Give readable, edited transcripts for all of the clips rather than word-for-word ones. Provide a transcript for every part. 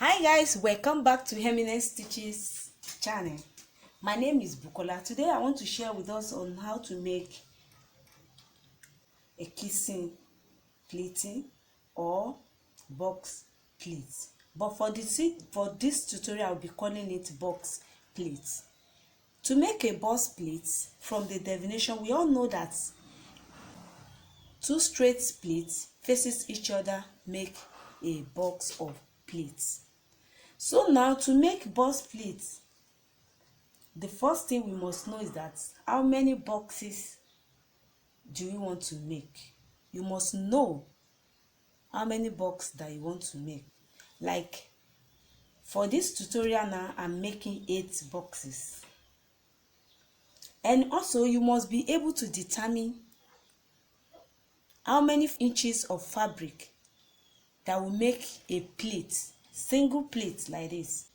Hi guys, welcome back to Eminence Stitches channel. My name is Bukola. Today I want to share with us on how to make a kissing pleating or box pleats. But for this tutorial I'll be calling it box pleats. To make a box pleat, from the definition we all know that two straight pleats faces each other make a box of pleats. So now to make box pleats, the first thing we must know is that how many boxes do you want to make? You must know how many boxes that you want to make. Like for this tutorial now, I'm making 8 boxes. And also you must be able to determine how many inches of fabric that will make a pleat, single pleat like this.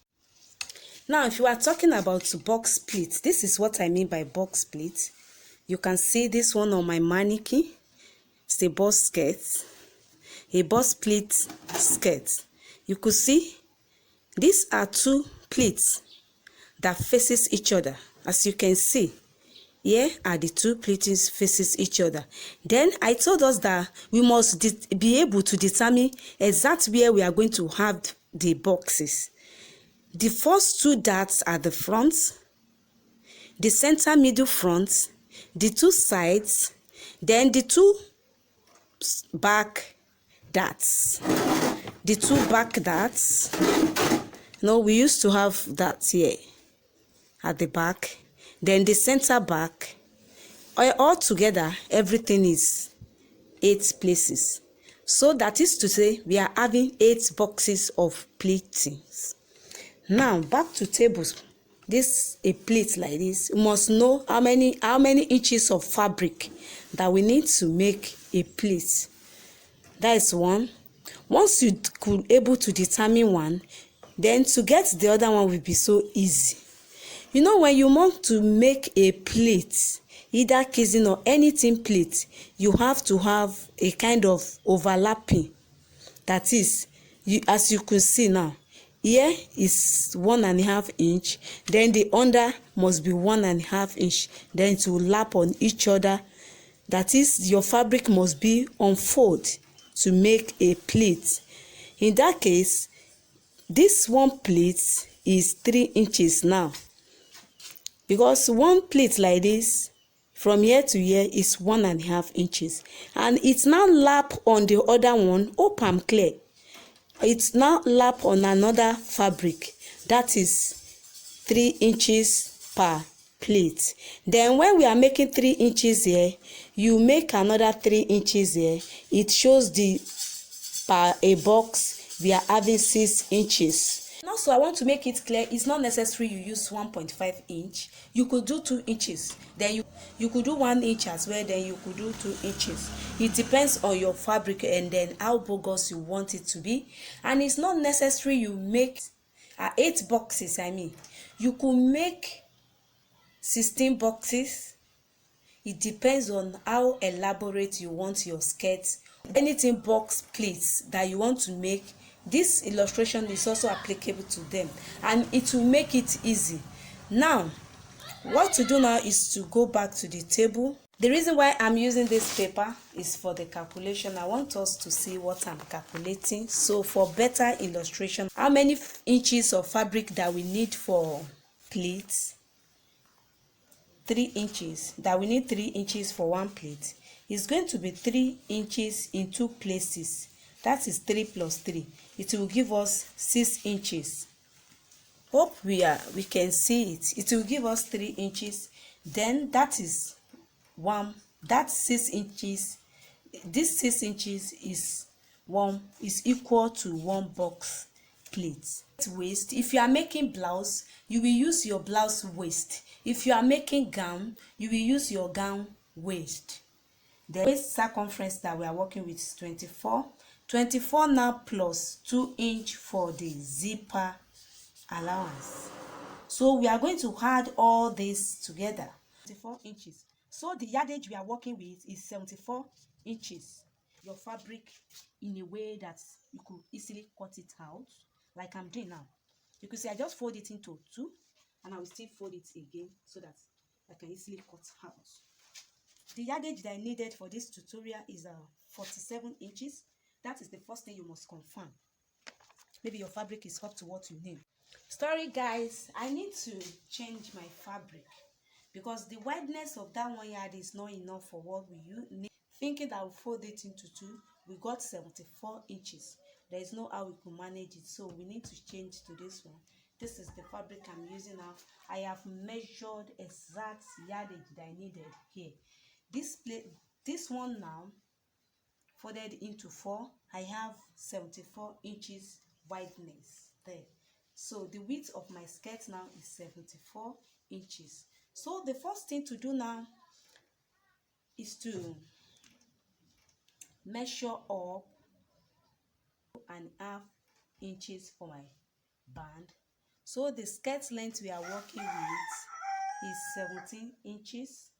Now, if you are talking about box pleat, this is what I mean by box pleat. You can see this one on my mannequin. It's a box skirt, a box pleat skirt. You could see these are two pleats that faces each other. As you can see, here are the two pleats faces each other. Then I told us that we must be able to determine exactly where we are going to have the boxes. The first two dots are the front, the center middle front, the two sides, then the two back dots. The two back dots. No, we used to have that here at the back. Then the center back. All together, everything is 8 places. So that is to say, we are having 8 boxes of pleatings. Now back to tables. This a pleat like this. You must know how many inches of fabric that we need to make a pleat. That is one. Once you could able to determine one, then to get the other one will be so easy. You know, when you want to make a pleat, either kissing or anything pleat, you have to have a kind of overlapping. That is, as you can see now, here is 1.5 inch, then the under must be 1.5 inch, then it will lap on each other. That is, your fabric must be unfold to make a pleat. In that case, this one pleat is 3 inches now, because one pleat like this from here to here is 1.5 inches, and it's now lap on the other one. Hope I'm clear. It's now lap on another fabric that is 3 inches per pleat. Then when we are making 3 inches here, you make another 3 inches here. It shows the per a box we are having 6 inches. And also I want to make it clear, it's not necessary you use 1.5 inch. You could do 2 inches. Then you could do 1 inch as well, then you could do 2 inches. It depends on your fabric and then how bogus you want it to be. And it's not necessary you make 8 boxes. You could make 16 boxes. It depends on how elaborate you want your skirt. Anything box pleats that you want to make, this illustration is also applicable to them, and it will make it easy. Now what to do now is to go back to the table. The reason why I'm using this paper is for the calculation. I want us to see what I'm calculating. So for better illustration, how many inches of fabric that we need for pleats? 3 inches. That we need 3 inches for one pleat. It's going to be 3 inches in 2 places. That is 3 plus 3. It will give us 6 inches. Hope we can see it. It will give us 3 inches. Then that is that's 6 inches. This 6 inches is equal to 1 box pleat. Waist, if you are making blouse, you will use your blouse waist. If you are making gown, you will use your gown waist. The waist circumference that we are working with is 24 now, plus 2 inch for the zipper allowance. So we are going to add all this together. 24 inches. So the yardage we are working with is 74 inches. Your fabric in a way that you could easily cut it out. like I'm doing now. You can see I just fold it into 2 and I will still fold it again so that I can easily cut out. The yardage that I needed for this tutorial is 47 inches. That is the first thing you must confirm. Maybe your fabric is up to what you need. Sorry guys, I need to change my fabric because the wideness of that 1 yard is not enough for what we need. Thinking that we'll fold it into 2, we got 74 inches. There is no how we could manage it, so we need to change to this one. This is the fabric I'm using now. I have measured exact yardage that I needed here. This one now folded into 4, I have 74 inches wideness there. So the width of my skirt now is 74 inches. So the first thing to do now is to measure up 2.5 inches for my band. So the skirt length we are working with is 17 inches.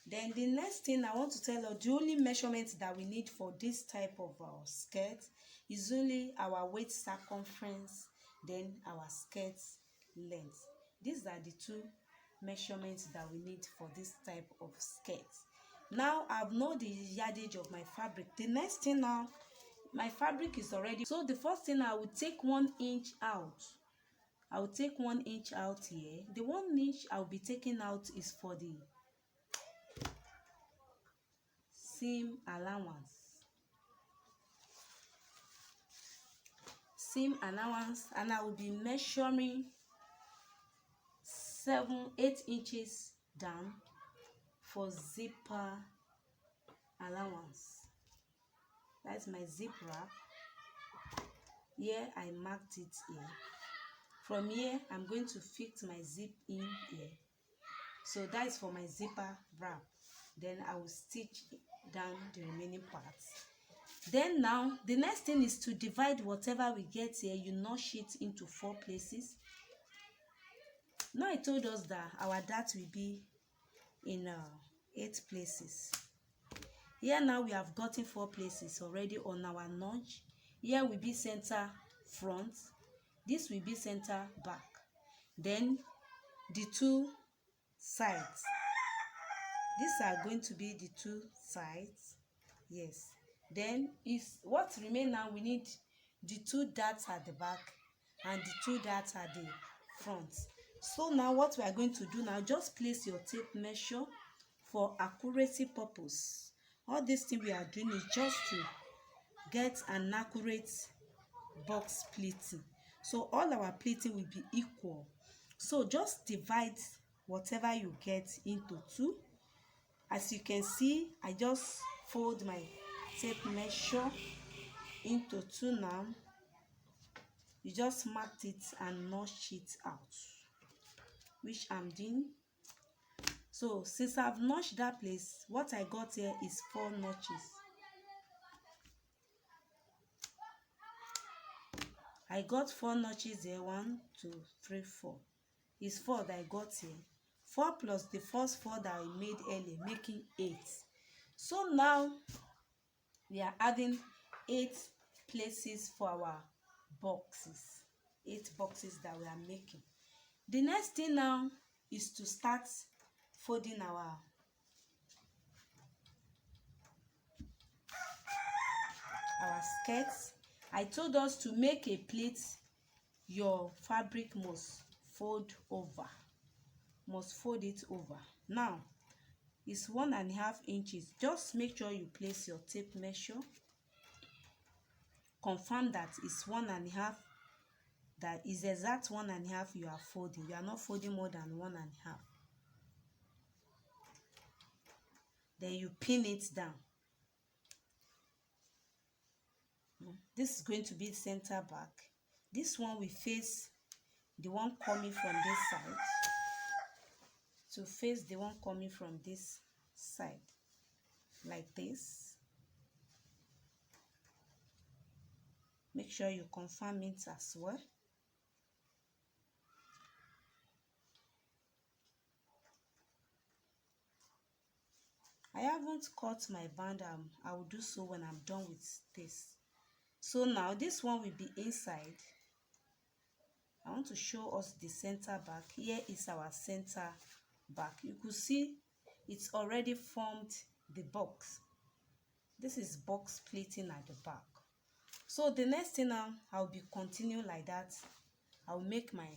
Then the next thing I want to tell you, the only measurement that we need for this type of skirt is only our waist circumference, then our skirt length. These are the 2 measurements that we need for this type of skirt. Now I've known the yardage of my fabric. The next thing now, my fabric is already, so the first thing I will take 1 inch out. I will take 1 inch out here. The 1 inch I'll be taking out is for the seam allowance. And I will be measuring 8 inches down for zipper allowance. That's my zip wrap. Here I marked it here. From here I'm going to fit my zip in here. So that is for my zipper wrap. Then I will stitch down the remaining parts. Then now the next thing is to divide whatever we get here. You notch it into 4 places. Now I told us that our dart will be in 8 places. Here now we have gotten 4 places already on our notch. Here will be center front. This will be center back. Then the 2 sides. These are going to be the 2 sides. Yes. Then is what remain now, we need the 2 darts at the back and the 2 darts at the front. So now what we are going to do now, just place your tape measure for accuracy purpose. All this thing we are doing is just to get an accurate box pleating. So all our pleating will be equal. So just divide whatever you get into 2. As you can see, I just fold my tape measure into 2 now. You just marked it and notch it out, which I'm doing. So since I've notched that place, what I got here is 4 notches. I got 4 notches here. 1, 2, 3, 4. It's 4 that I got here. 4 plus the first 4 that I made earlier, making 8. So now we are adding 8 places for our boxes. 8 boxes that we are making. The next thing now is to start folding our skirts. I told us to make a pleat, your fabric must fold over. Must fold it over. Now it's 1.5 inches. Just make sure you place your tape measure. Confirm that it's 1.5. That is exact 1.5 you are folding. You are not folding more than 1.5. Then you pin it down. This is going to be center back. This one will face the one coming from this side. To face the one coming from this side, like this. Make sure you confirm it as well. I haven't cut my band. I will do so when I'm done with this. So now this one will be inside. I want to show us the center back. Here is our center back. You could see it's already formed the box. This is box pleating at the back. So the next thing now, I'll be continue like that. I'll make my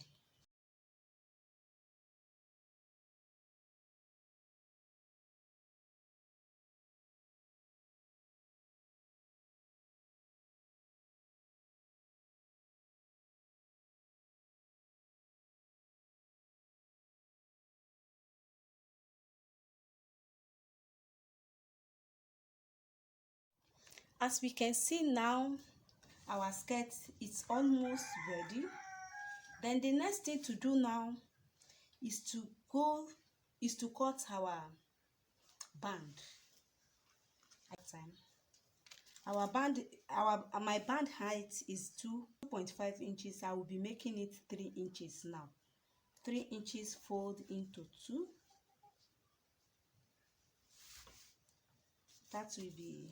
as we can see now, our skirt is almost ready. Then the next thing to do now is to cut our band. My band height is 2.5 inches. I will be making it 3 inches now. 3 inches fold into 2. That will be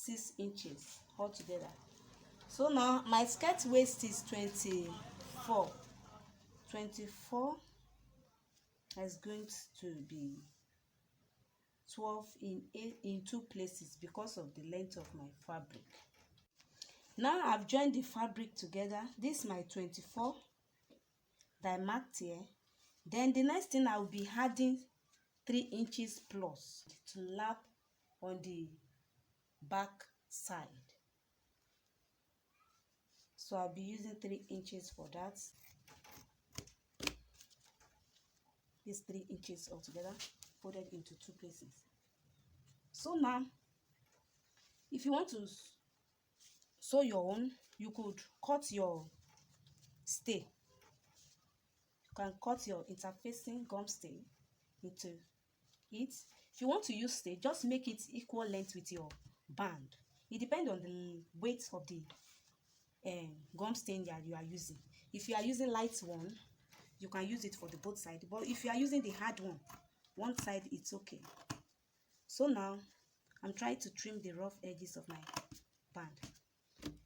6 inches altogether. So now my skirt waist is 24. 24 is going to be 12 in 2 places because of the length of my fabric. Now I've joined the fabric together. This is my 24 that I marked here. Then the next thing I will be adding 3 inches plus to lap on the back side. So I'll be using 3 inches for that. These 3 inches altogether folded into 2 places. So now, if you want to sew your own, you could cut your stay. You can cut your interfacing gum stay into it. If you want to use stay, just make it equal length with your band. It depends on the weight of the gum stain that you are using. If you are using light one, you can use it for the both sides. But if you are using the hard one side, it's okay. So now I'm trying to trim the rough edges of my band.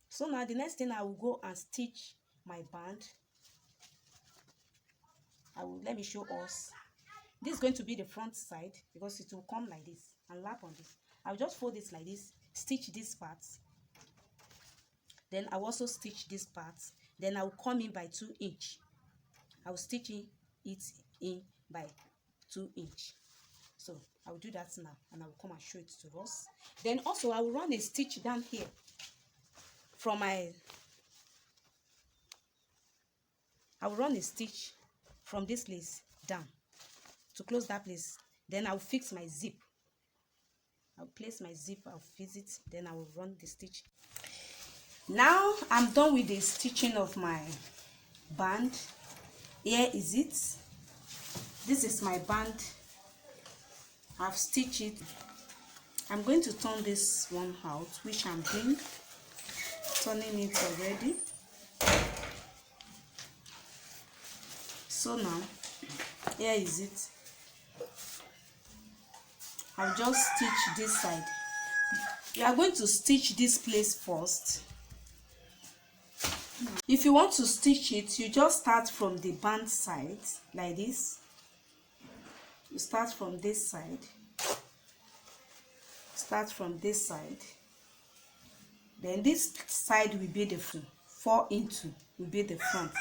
So now the next thing, I will go and stitch my band. Let me show us. This is going to be the front side because it will come like this and lap on this. I'll just fold this like this, stitch this part. Then I'll also stitch this part. Then I'll come in by 2 inch. I'll stitch it in by 2 inch. So I'll do that now and I'll come and show it to us. Then also I will run a stitch down here from I will run a stitch from this place down to close that place. Then I'll fix my zip. I'll place my zip, I'll fix it, then I will run the stitch. Now I'm done with the stitching of my band. Here is it. This is my band. I've stitched it. I'm going to turn this one out, which I'm doing, turning it already. So now here is it. I'll just stitch this side. You are going to stitch this place first. If you want to stitch it, you just start from the band side like this. You start from this side. Start from this side. Then this side will be the front. 4 into will be the front.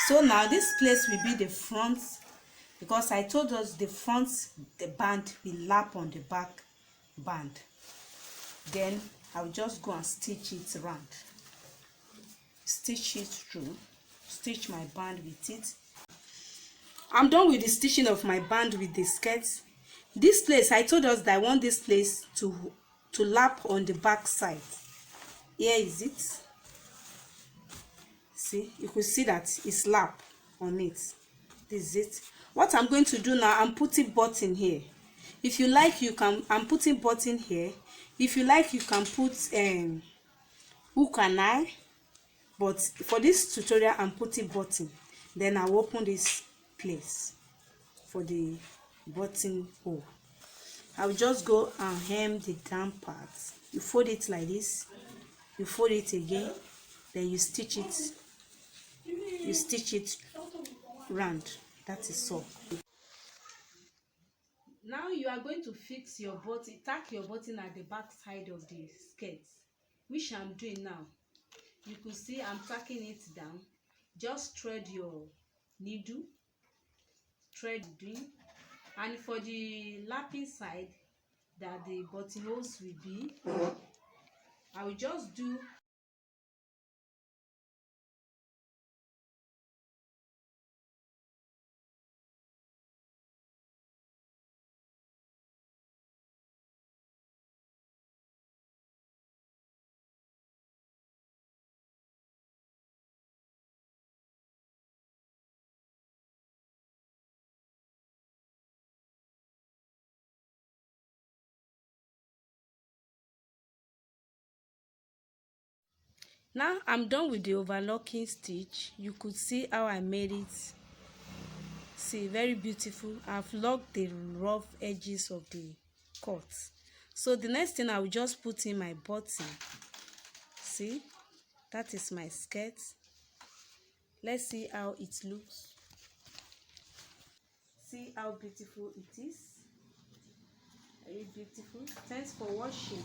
So now this place will be the front, because I told us the front, the band will lap on the back band. Then I'll just go and stitch it around. Stitch it through. Stitch my band with it. I'm done with the stitching of my band with the skirt. This place, I told us that I want this place to lap on the back side. Here is it. See, you could see that it's lap on it. This is it. What I'm going to do now, I'm putting button here. If you like, you can. I'm putting button here. If you like, you can put hook and eye. But for this tutorial, I'm putting button. Then I'll open this place for the button hole. I'll just go and hem the down part. You fold it like this, you fold it again, then you stitch it round. That is all. Now you are going to fix your button, tack your button at the back side of the skirt, which I'm doing now. You could see I'm tacking it down. Just thread your needle, and for the lapping side that the buttonholes will be, I will just do now. I'm done with the overlocking stitch. You could see how I made it. See, very beautiful. I've locked the rough edges of the cut. So the next thing, I will just put in my button. See, that is my skirt. Let's see how it looks. See how beautiful it is. Very beautiful. Thanks for watching.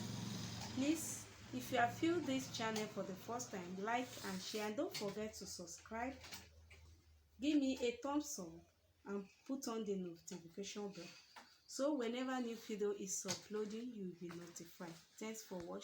Please, if you have viewed this channel for the first time, like and share, and don't forget to subscribe. Give me a thumbs up and put on the notification bell, so whenever new video is uploading, you will be notified. Thanks for watching.